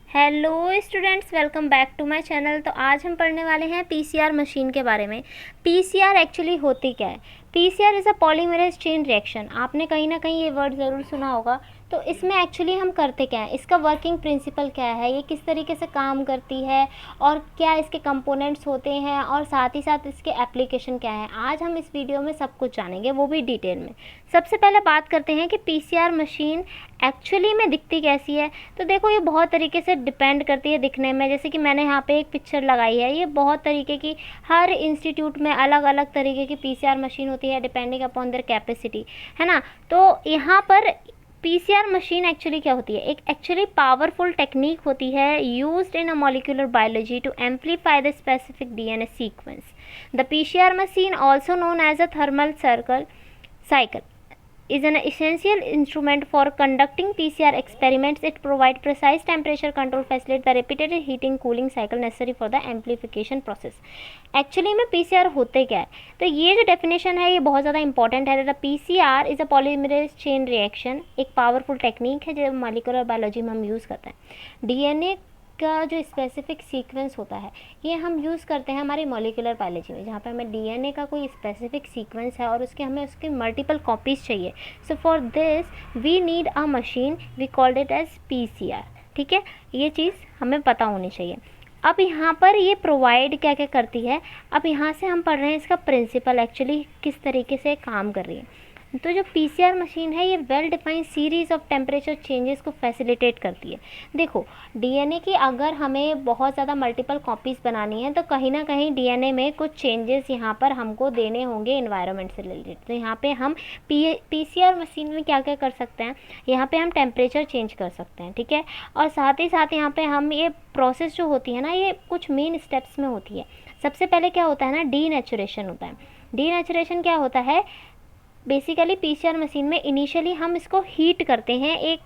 Hello students, welcome back to my channel. तो आज हम पढ़ने वाले हैं पीसीआर मशीन के बारे में। पीसीआर एक्चुअली होती क्या है? PCR is a polymerase chain reaction. आपने कहीं ना कहीं ये वर्ड ज़रूर सुना होगा। तो इसमें एक्चुअली हम करते क्या हैं, इसका वर्किंग प्रिंसिपल क्या है, ये किस तरीके से काम करती है और क्या इसके कंपोनेंट्स होते हैं और साथ ही साथ इसके एप्लीकेशन क्या है, आज हम इस वीडियो में सब कुछ जानेंगे, वो भी डिटेल में। सबसे पहले बात करते हैं कि पीसीआर मशीन एक्चुअली में दिखती कैसी है। तो देखो, ये बहुत तरीके से डिपेंड करती है दिखने में। जैसे कि मैंने यहाँ पे एक पिक्चर लगाई है, ये बहुत तरीके की, हर इंस्टीट्यूट में अलग अलग तरीके की पीसीआर मशीन होती है डिपेंडिंग अपॉन देयर कैपेसिटी, है ना। तो यहाँ पर पीसीआर मशीन एक्चुअली क्या होती है, एक एक्चुअली पावरफुल टेक्निक होती है used in a molecular biology to amplify the specific DNA sequence. The PCR machine also known as a thermal cycle is an essential instrument for conducting PCR experiments. It provides precise temperature control, facilitates the repeated heating cooling cycle necessary for the amplification process. Actually में PCR होते क्या है, तो ये जो definition है ये बहुत ज़्यादा इंपॉर्टेंट है। The PCR is a polymerase chain reaction, एक पावरफुल टेक्निक है जो मॉलिक्यूलर बायोलॉजी में हम यूज़ करते हैं। डीएनए का जो स्पेसिफिक सीक्वेंस होता है ये हम यूज़ करते हैं हमारी मॉलिक्यूलर बायोलॉजी में, जहाँ पे हमें डीएनए का कोई स्पेसिफिक सीक्वेंस है और हमें उसके मल्टीपल कॉपीज़ चाहिए। So for this we need a machine, we called it as PCR. ठीक है, ये चीज़ हमें पता होनी चाहिए। अब यहाँ पर ये प्रोवाइड क्या क्या करती है, अब यहाँ से हम पढ़ रहे हैं इसका प्रिंसिपल एक्चुअली किस तरीके से काम कर रही है। तो जो पीसीआर मशीन है ये well defined series of temperature changes को फैसिलिटेट करती है। देखो, डीएनए की अगर हमें बहुत ज़्यादा मल्टीपल कॉपीज़ बनानी है तो कहीं ना कहीं डीएनए में कुछ चेंजेस यहाँ पर हमको देने होंगे इन्वायरमेंट से रिलेटेड। तो यहाँ पे हम पीसीआर मशीन में क्या क्या कर सकते हैं, यहाँ पे हम टेम्परेचर चेंज कर सकते हैं, ठीक है। और साथ ही साथ यहाँ पे हम ये प्रोसेस जो होती है ना, ये कुछ मेन स्टेप्स में होती है। सबसे पहले क्या होता है ना, डीनेचुरेशन होता है। डीनेचुरेशन क्या होता है, बेसिकली पीसीआर मशीन में इनिशियली हम इसको हीट करते हैं, एक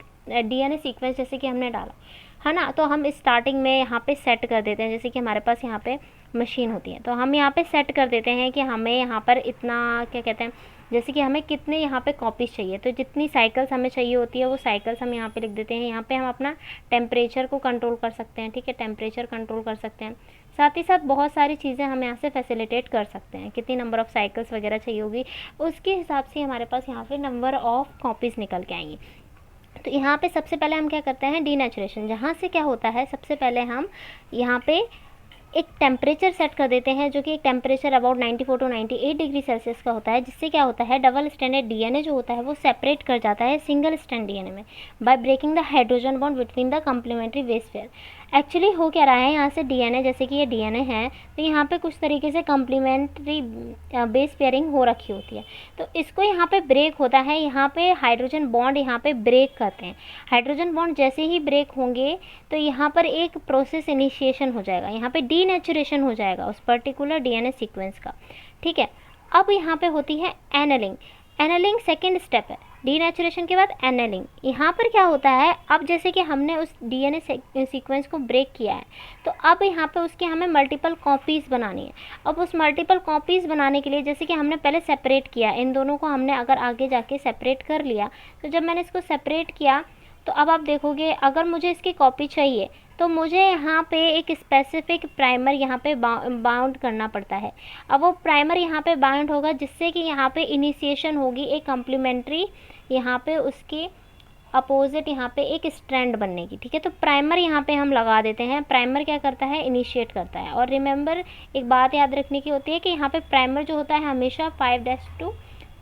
डीएनए सीक्वेंस जैसे कि हमने डाला है ना, तो हम स्टार्टिंग में यहाँ पे सेट कर देते हैं। जैसे कि हमारे पास यहाँ पे मशीन होती है तो हम यहाँ पे सेट कर देते हैं कि हमें यहाँ पर इतना क्या कहते हैं, जैसे कि हमें कितने यहाँ पे कॉपीज़ चाहिए, तो जितनी साइकिल्स हमें चाहिए होती है वो साइकिल्स हम यहाँ पे लिख देते हैं। यहाँ पे हम अपना टेम्परेचर को कंट्रोल कर सकते हैं, ठीक है, टेम्परेचर कंट्रोल कर सकते हैं। साथ ही साथ बहुत सारी चीज़ें हम यहाँ से फैसिलिटेट कर सकते हैं, कितनी नंबर ऑफ़ साइकिल्स वगैरह चाहिए होगी उसके हिसाब से हमारे पास यहाँ पे नंबर ऑफ़ कॉपीज़ निकल के आएंगी। तो यहाँ पे सबसे पहले हम क्या करते हैं, डीनेचुरेशन, जहाँ से क्या होता है, सबसे पहले हम यहाँ पे एक टेम्परेचर सेट कर देते हैं जो कि एक temperature about 94 to 98 degree Celsius का होता है, जिससे क्या होता है, डबल स्ट्रैंडेड डीएनए जो होता है वो सेपरेट कर जाता है सिंगल स्ट्रैंड डीएनए में by breaking the hydrogen bond between the complementary base pair. Actually हो क्या रहा है, यहाँ से डीएनए, जैसे कि ये डीएनए है तो यहाँ पे कुछ तरीके से कम्प्लीमेंट्री बेस पेयरिंग हो रखी होती है, तो इसको यहाँ पे ब्रेक होता है। यहाँ पे हाइड्रोजन बॉन्ड यहाँ पे ब्रेक करते हैं। हाइड्रोजन बॉन्ड जैसे ही ब्रेक होंगे तो यहाँ पर एक प्रोसेस इनिशिएशन हो जाएगा, यहाँ पे डीनेचुरेशन हो जाएगा उस पर्टिकुलर डीएनए सीक्वेंस का, ठीक है। अब यहाँ पे होती है एनेलिंग। एनेलिंग सेकेंड स्टेप है, डीनेचुरेशन के बाद एनेलिंग। यहाँ पर क्या होता है, अब जैसे कि हमने उस डीएनए सीक्वेंस को ब्रेक किया है तो अब यहाँ पे उसकी हमें मल्टीपल कॉपीज़ बनानी है। अब उस मल्टीपल कॉपीज़ बनाने के लिए, जैसे कि हमने पहले सेपरेट किया, इन दोनों को हमने अगर आगे जाके सेपरेट कर लिया, तो जब मैंने इसको सेपरेट किया तो अब आप देखोगे अगर मुझे इसकी कॉपी चाहिए तो मुझे यहाँ पे एक स्पेसिफिक प्राइमर यहाँ पे बाउंड करना पड़ता है। अब वो प्राइमर यहाँ पे बाउंड होगा जिससे कि यहाँ पे इनिशिएशन होगी एक कम्प्लीमेंट्री, यहाँ पे उसके अपोजिट यहाँ पे एक स्ट्रैंड बनने की, ठीक है। तो प्राइमर यहाँ पे हम लगा देते हैं। प्राइमर क्या करता है, इनिशिएट करता है। और रिमेंबर, एक बात याद रखने की होती है कि यहाँ पे प्राइमर जो होता है हमेशा 5' to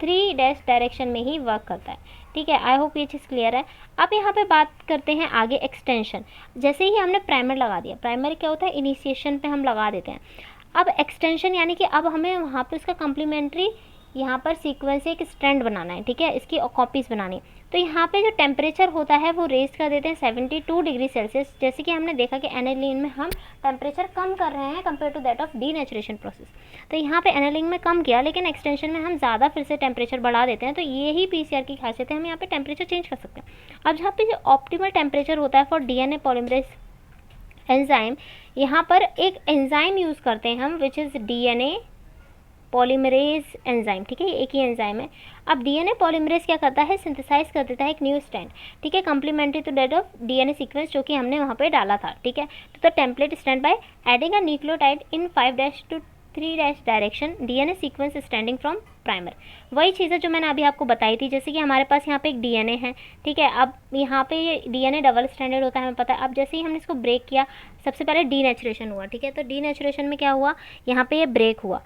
3' डायरेक्शन में ही वर्क करता है, ठीक है। आई होप ये चीज़ क्लियर है। अब यहाँ पे बात करते हैं आगे एक्सटेंशन। जैसे ही हमने प्राइमर लगा दिया, प्राइमर क्या होता है, इनिशिएशन पे हम लगा देते हैं। अब एक्सटेंशन यानी कि अब हमें वहाँ पे उसका कम्प्लीमेंट्री यहाँ पर सीक्वेंस एक स्ट्रैंड बनाना है, ठीक है, इसकी कॉपीज़ बनानी है। तो यहाँ पे जो टेम्परेचर होता है वो रेज कर देते हैं 72 डिग्री सेल्सियस। जैसे कि हमने देखा कि एनेलिन में हम टेम्परेचर कम कर रहे हैं compare to that of denaturation process, तो यहाँ पे एनेलिन में कम किया, लेकिन एक्सटेंशन में हम ज़्यादा फिर से टेम्परेचर बढ़ा देते हैं। तो यही पीसीआर की खासियत है, हम यहाँ पे टेम्परेचर चेंज कर सकते हैं। अब जहाँ पे जो ऑप्टिमल टेम्परेचर होता है फॉर डीएनए पॉलीमरेज एंजाइम, यहाँ पर एक एंजाइम यूज़ करते हैं हम which is DNA polymerase enzyme, ठीक है, एक ही एंजाइम है। अब डीएनए पॉलीमरेज क्या करता है, सिंथेसाइज कर देता है एक न्यू स्ट्रैंड, ठीक है, complementary to that of DNA sequence जो कि हमने वहाँ पे डाला था, ठीक है। तो the template stand by adding a nucleotide in 5' to 3' direction, DNA sequence standing from primer. वही चीज़ है जो मैंने अभी आपको बताई थी, जैसे कि हमारे पास यहाँ पे एक डीएनए है, ठीक है। अब यहाँ पे ये डीएनए डबल स्टैंडर्ड होता है, हमें पता है। अब जैसे ही हमने इसको ब्रेक किया, सबसे पहले डीनेचुरेशन हुआ, ठीक है। तो डीनेचुरेशन में क्या हुआ, यहाँ पे ये ब्रेक हुआ,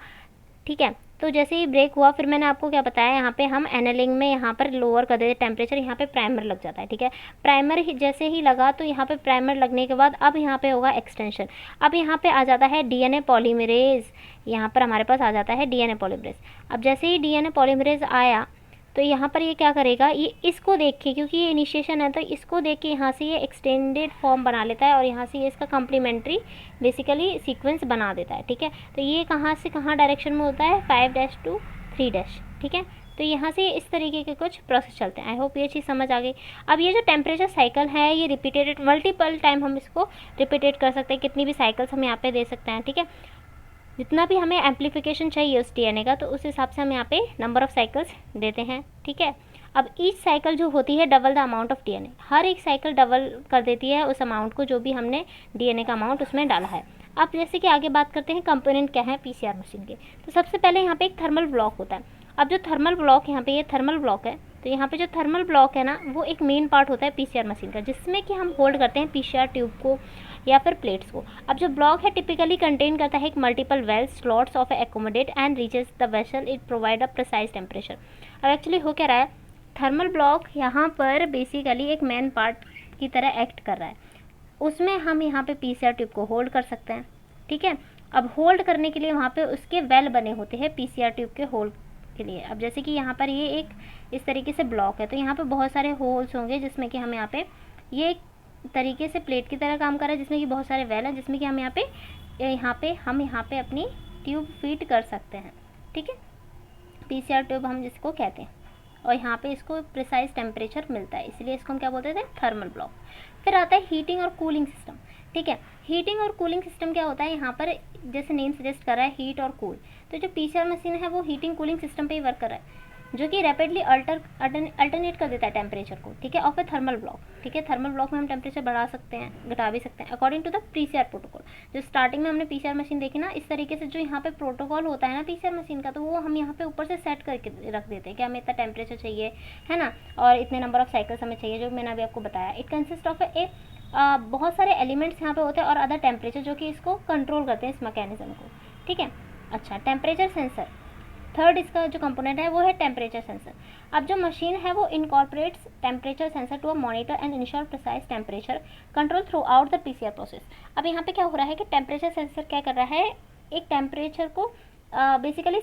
ठीक है। तो जैसे ही ब्रेक हुआ, फिर मैंने आपको क्या बताया, यहाँ पे हम एनालिंग में यहाँ पर लोअर कर देते टेम्परेचर, यहाँ पे प्राइमर लग जाता है, ठीक है। प्राइमर जैसे ही लगा, तो यहाँ पे प्राइमर लगने के बाद अब यहाँ पे होगा एक्सटेंशन। अब यहाँ पे आ जाता है डीएनए पॉलीमरेज, यहाँ पर हमारे पास आ जाता है डीएनए पॉलीमरेज। अब जैसे ही डीएनए पॉलीमरेज आया, तो यहाँ पर ये क्या करेगा, ये इसको देख के, क्योंकि ये इनिशिएशन है, तो इसको देख के यहाँ से ये एक्सटेंडेड फॉर्म बना लेता है और यहाँ से ये इसका कम्प्लीमेंट्री बेसिकली सीक्वेंस बना देता है, ठीक है। तो ये कहाँ से कहाँ डायरेक्शन में होता है, 5' to 3', ठीक है। तो यहाँ से इस तरीके के कुछ प्रोसेस चलते हैं। आई होप ये चीज़ समझ आ गई। अब ये जो टेम्परेचर साइकिल है, ये रिपीटेड मल्टीपल टाइम हम इसको रिपीटेड कर सकते हैं, कितनी भी साइकिल्स हम यहाँ पे दे सकते हैं, ठीक है। जितना भी हमें एम्पलीफिकेशन चाहिए उस डीएनए का, तो उस हिसाब से हम यहाँ पे नंबर ऑफ़ साइकिल्स देते हैं, ठीक है। अब ईच साइकिल जो होती है double the amount of DNA, हर एक साइकिल डबल कर देती है उस अमाउंट को जो भी हमने डीएनए का अमाउंट उसमें डाला है। अब जैसे कि आगे बात करते हैं कंपोनेंट क्या है पीसीआर मशीन के। तो सबसे पहले यहाँ पे एक थर्मल ब्लॉक होता है। अब जो थर्मल ब्लॉक, यहाँ पे ये थर्मल ब्लॉक है, तो यहाँ पे जो थर्मल ब्लॉक है ना, वो एक मेन पार्ट होता है पीसीआर मशीन का, जिसमें कि हम होल्ड करते हैं पीसीआर ट्यूब को या फिर प्लेट्स को। अब जो ब्लॉक है टिपिकली कंटेन करता है एक multiple wells slots of accommodate and reaches the vessel, it provide a precise temperature. अब एक्चुअली हो क्या रहा है, थर्मल ब्लॉक यहाँ पर बेसिकली एक मेन पार्ट की तरह एक्ट कर रहा है, उसमें हम यहाँ पे पीसीआर ट्यूब को होल्ड कर सकते हैं, ठीक है। अब होल्ड करने के लिए वहाँ पे उसके वेल बने होते हैं पीसीआर ट्यूब के होल्ड के लिए। अब जैसे कि यहाँ पर ये एक इस तरीके से ब्लॉक है, तो यहाँ पे बहुत सारे होल्स होंगे जिसमें कि हम यहाँ पे ये एक तरीके से प्लेट की तरह काम कर रहा है, जिसमें कि बहुत सारे वेल हैं, जिसमें कि हम यहाँ पे अपनी ट्यूब फीड कर सकते हैं, ठीक है। पीसीआर ट्यूब हम जिसको कहते हैं, और यहाँ पे इसको प्रिसाइज टेम्परेचर मिलता है, इसलिए इसको हम क्या बोलते थे, थर्मल ब्लॉक। फिर आता है हीटिंग और कूलिंग सिस्टम, ठीक है। हीटिंग और कूलिंग सिस्टम क्या होता है, यहाँ पर जैसे नेम सजेस्ट कर रहा है हीट और कूल, तो जो पीसीआर मशीन है वो हीटिंग कूलिंग सिस्टम पे ही वर्क कर रहा है, जो कि रैपिडली अल्टरनेट कर देता है टेम्परेचर को, ठीक है, ऑफ ए थर्मल ब्लॉक, ठीक है। थर्मल ब्लॉक में हम टेम्परेचर बढ़ा सकते हैं, घटा भी सकते हैं according to the PCR protocol. जो स्टार्टिंग में हमने पीसीआर मशीन देखी ना, इस तरीके से जो यहाँ पे प्रोटोकॉल होता है ना पीसीआर मशीन का, तो वो हम यहाँ पे ऊपर से सेट करके रख देते हैं कि हमें इतना टेम्परेचर चाहिए, है ना, और इतने नंबर ऑफ साइकिल्स हमें चाहिए, जो मैंने अभी आपको बताया। इट कंसिस्ट ऑफ ए बहुत सारे एलिमेंट्स यहाँ पे होते हैं और अदर टेम्परेचर जो कि इसको कंट्रोल करते हैं, इस मैकेनिज्म को, ठीक है। अच्छा, टेम्परेचर सेंसर, थर्ड इसका जो कंपोनेंट है वो है टेम्परेचर सेंसर। अब जो मशीन है वो incorporates temperature sensor to a monitor and ensure precise temperature control throughout the PCR process. अब यहाँ पे क्या हो रहा है कि टेम्परेचर सेंसर क्या कर रहा है, एक टेम्परेचर को बेसिकली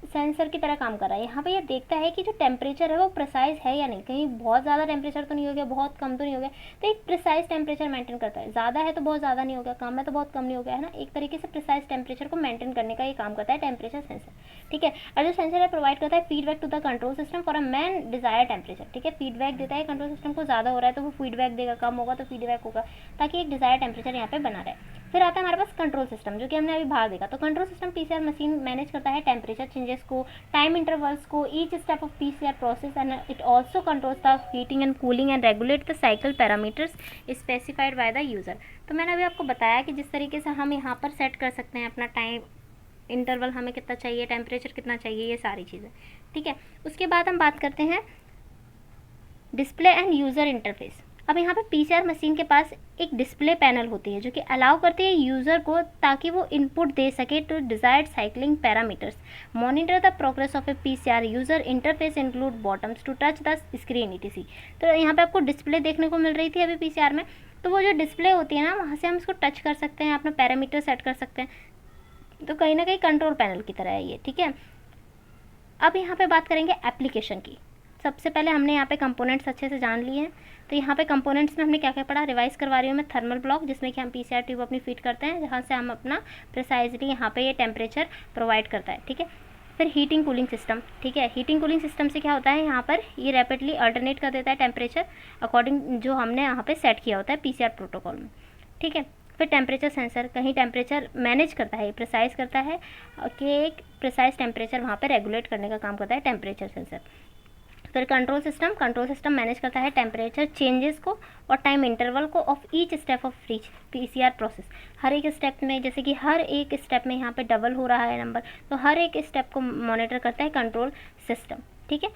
सेंसर की तरह काम कर रहा है। यहाँ पे ये देखता है कि जो टेम्परेचर है वो प्रिसाइज है या नहीं, कहीं बहुत ज़्यादा टेम्परेचर तो नहीं हो गया, बहुत कम तो नहीं हो गया, तो एक प्रिसाइज टेम्परेचर मेंटेन करता है। ज़्यादा है तो बहुत ज़्यादा नहीं हो गया, कम है तो बहुत कम नहीं हो गया, है ना, एक तरीके से प्रिसाइज टेम्परेचर को मेंटेन करने का ये काम करता है टेम्परेचर सेंसर, ठीक है। और जो सेंसर है प्रोवाइड करता है feedback to the control system for a man desire temperature, ठीक है। फीडबैक देता है कंट्रोल सिस्टम को, ज़्यादा हो रहा है तो वो फीडबैक देगा, कम होगा तो फीडबैक होगा, ताकि एक डिजायर टेम्परेचर यहाँ पे बना रहे। फिर आता है हमारे पास कंट्रोल सिस्टम, जो कि हमने अभी बाहर देखा। तो control system PCR machine manage करता है टेम्परेचर चेंजेस को, टाइम इंटरवल्स को, each step of PCR process, and it also controls the heating and cooling and regulate the cycle parameters specified by the user. तो मैंने अभी आपको बताया कि जिस तरीके से हम यहाँ पर सेट कर सकते हैं अपना टाइम इंटरवल, हमें कितना चाहिए, टेम्परेचर कितना चाहिए, ये सारी चीज़ें, ठीक है। उसके बाद हम बात करते हैं डिस्प्ले एंड यूज़र इंटरफेस। अब यहाँ पे पीसीआर मशीन के पास एक डिस्प्ले पैनल होती है जो कि अलाउ करती है यूज़र को, ताकि वो इनपुट दे सके to desired cycling parameters, monitor the progress of a PCR user interface include buttons to touch the screen etc. तो यहाँ पे आपको डिस्प्ले देखने को मिल रही थी अभी पीसीआर में, तो वो जो डिस्प्ले होती है ना, वहाँ से हम इसको टच कर सकते हैं, अपना पैरामीटर सेट कर सकते हैं, तो कहीं ना कहीं कंट्रोल पैनल की तरह है ये, ठीक है। अब यहाँ पे बात करेंगे एप्लीकेशन की। सबसे पहले हमने यहाँ पे कंपोनेंट्स अच्छे से जान लिए हैं, तो यहाँ पे कंपोनेंट्स में हमने क्या क्या पढ़ा, रिवाइज करवा रही हूँ मैं। थर्मल ब्लॉक, जिसमें कि हम पीसीआर ट्यूब अपनी फीड करते हैं, जहाँ से हम अपना प्रिसाइजली यहाँ पे ये टेम्परेचर प्रोवाइड करता है, ठीक है। फिर हीटिंग कूलिंग सिस्टम, ठीक है। हीटिंग कूलिंग सिस्टम से क्या होता है, यहाँ पर ये रैपिडली अल्टरनेट कर देता है टेम्परेचर अकॉर्डिंग जो हमने यहाँ पे सेट किया होता है पीसीआर प्रोटोकॉल में, ठीक है। फिर टेम्परेचर सेंसर, कहीं टेम्परेचर मैनेज करता है, प्रिसाइज करता है कि एक प्रिसाइज टेम्परेचर वहाँ पे रेगुलेट करने का काम करता है टेम्परेचर सेंसर। फिर कंट्रोल सिस्टम मैनेज करता है टेम्परेचर चेंजेस को और टाइम इंटरवल को of each step of PCR process. हर एक स्टेप में, जैसे कि हर एक स्टेप में यहाँ पे डबल हो रहा है नंबर, तो हर एक स्टेप को मॉनिटर करता है कंट्रोल सिस्टम, ठीक है।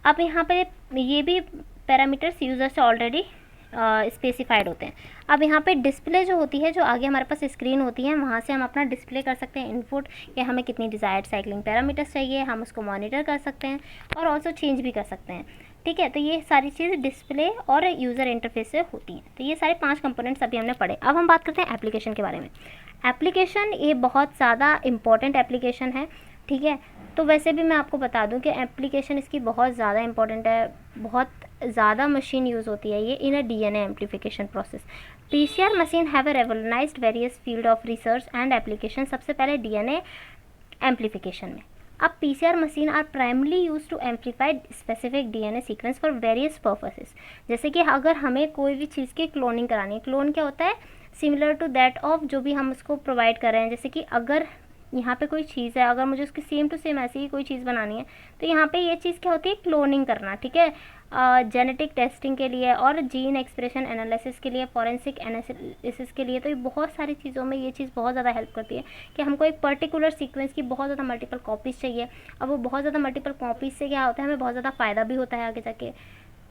अब यहाँ पे ये भी पैरामीटर्स यूज़र से ऑलरेडी स्पेसिफाइड होते हैं। अब यहाँ पे डिस्प्ले जो होती है, जो आगे हमारे पास स्क्रीन होती है, वहाँ से हम अपना डिस्प्ले कर सकते हैं इनपुट, या हमें कितनी डिज़ायर्ड साइक्लिंग पैरामीटर्स चाहिए, हम उसको मॉनिटर कर सकते हैं और ऑल्सो चेंज भी कर सकते हैं, ठीक है। तो ये सारी चीज़ डिस्प्ले और यूज़र इंटरफेस से होती हैं। तो ये सारे 5 कंपोनेंट्स अभी हमने पढ़े। अब हम बात करते हैं एप्लीकेशन के बारे में। एप्लीकेशन ये बहुत ज़्यादा इम्पॉर्टेंट एप्लीकेशन है, ठीक है। तो वैसे भी मैं आपको बता दूं कि एप्लीकेशन इसकी बहुत ज़्यादा इंपॉर्टेंट है, बहुत ज़्यादा मशीन यूज़ होती है ये in a DNA amplification process. PCR machine have a revolutionized various field of research and application. सबसे पहले डीएनए एम्प्लीफिकेशन में। अब PCR machine are primarily use to amplify specific DNA sequence for various purposes. जैसे कि अगर हमें कोई भी चीज़ की क्लोनिंग करानी है, क्लोन क्या होता है, सिमिलर टू दैट ऑफ जो भी हम उसको प्रोवाइड कर रहे हैं। जैसे कि अगर यहाँ पे कोई चीज़ है, अगर मुझे उसकी सेम टू सेम ऐसी ही कोई चीज़ बनानी है, तो यहाँ पे ये चीज़ क्या होती है, क्लोनिंग करना, ठीक है। जेनेटिक टेस्टिंग के लिए और जीन एक्सप्रेशन एनालिसिस के लिए, फॉरेंसिक एनालिसिस के लिए, तो ये बहुत सारी चीज़ों में ये चीज़ बहुत ज़्यादा हेल्प करती है कि हमको एक पर्टिकुलर सीक्वेंस की बहुत ज़्यादा मल्टीपल कॉपीज़ चाहिए। अब वो बहुत ज़्यादा मल्टीपल कॉपीज़ से क्या होता है, हमें बहुत ज़्यादा फ़ायदा भी होता है आगे जाके,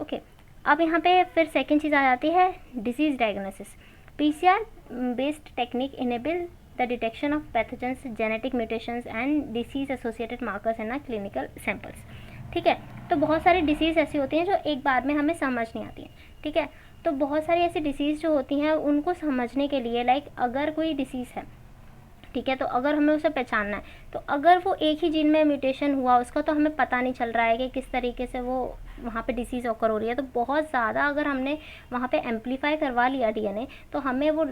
ओके। अब यहाँ पे फिर सेकेंड चीज़ आ जाती है disease diagnosis. PCR based technique enable the detection of pathogens, genetic mutations and disease associated markers in our clinical samples, ठीक है। तो बहुत सारी डिसीज़ ऐसी होती हैं जो एक बार में हमें समझ नहीं आती हैं, ठीक है। तो बहुत सारी ऐसी डिसीज़ जो होती हैं उनको समझने के लिए, लाइक अगर कोई डिसीज़ है, ठीक है, तो अगर हमें उसे पहचानना है, तो अगर वो एक ही जीन में म्यूटेशन हुआ उसका, तो हमें पता नहीं चल रहा है कि किस तरीके से वो वहाँ पे डिसीज़ ऑकर हो रही है। तो बहुत ज़्यादा अगर हमने वहाँ पे एम्पलीफाई करवा लिया डीएनए, तो हमें वो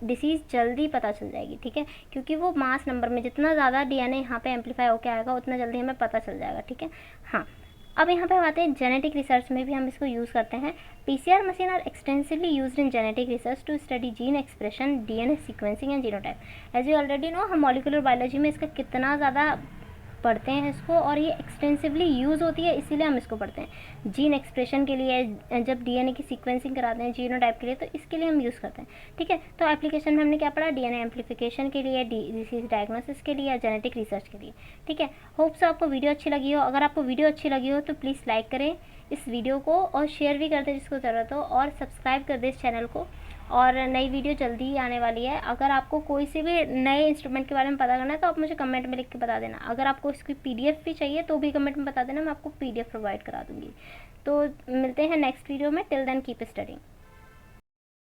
डिसीज़ जल्दी पता चल जाएगी, ठीक है। क्योंकि वो मास नंबर में जितना ज़्यादा डीएनए यहाँ पे एम्पलीफाई होकर आएगा, उतना जल्दी हमें पता चल जाएगा, ठीक है। हाँ, अब यहाँ पे आते हैं जेनेटिक रिसर्च में भी हम इसको यूज़ करते हैं। PCR machine are extensively used in genetic research to study gene expression, DNA sequencing and genotype. As you already know, हम मॉलिक्यूलर बायोलॉजी में इसका कितना ज़्यादा पढ़ते हैं इसको, और ये एक्सटेंसिवली यूज़ होती है, इसीलिए हम इसको पढ़ते हैं। जीन एक्सप्रेशन के लिए, जब डीएनए की सीक्वेंसिंग कराते हैं, जीनोटाइप के लिए, तो इसके लिए हम यूज़ करते हैं, ठीक है। तो एप्लीकेशन में हमने क्या पढ़ा, डीएनए एम्प्लीफिकेशन के लिए, डिसीज डायग्नोसिस के लिए, जेनेटिक रिसर्च के लिए, ठीक है। होप सो आपको वीडियो अच्छी लगी हो। अगर आपको वीडियो अच्छी लगी हो तो प्लीज़ लाइक करें इस वीडियो को और शेयर भी कर दें जिसको ज़रूरत हो, और सब्सक्राइब कर दें इस चैनल को। और नई वीडियो जल्दी ही आने वाली है। अगर आपको कोई से भी नए इंस्ट्रूमेंट के बारे में पता करना है तो आप मुझे कमेंट में लिख के बता देना। अगर आपको इसकी पीडीएफ भी चाहिए तो भी कमेंट में बता देना, मैं आपको पीडीएफ प्रोवाइड करा दूँगी। तो मिलते हैं नेक्स्ट वीडियो में। Till then keep studying.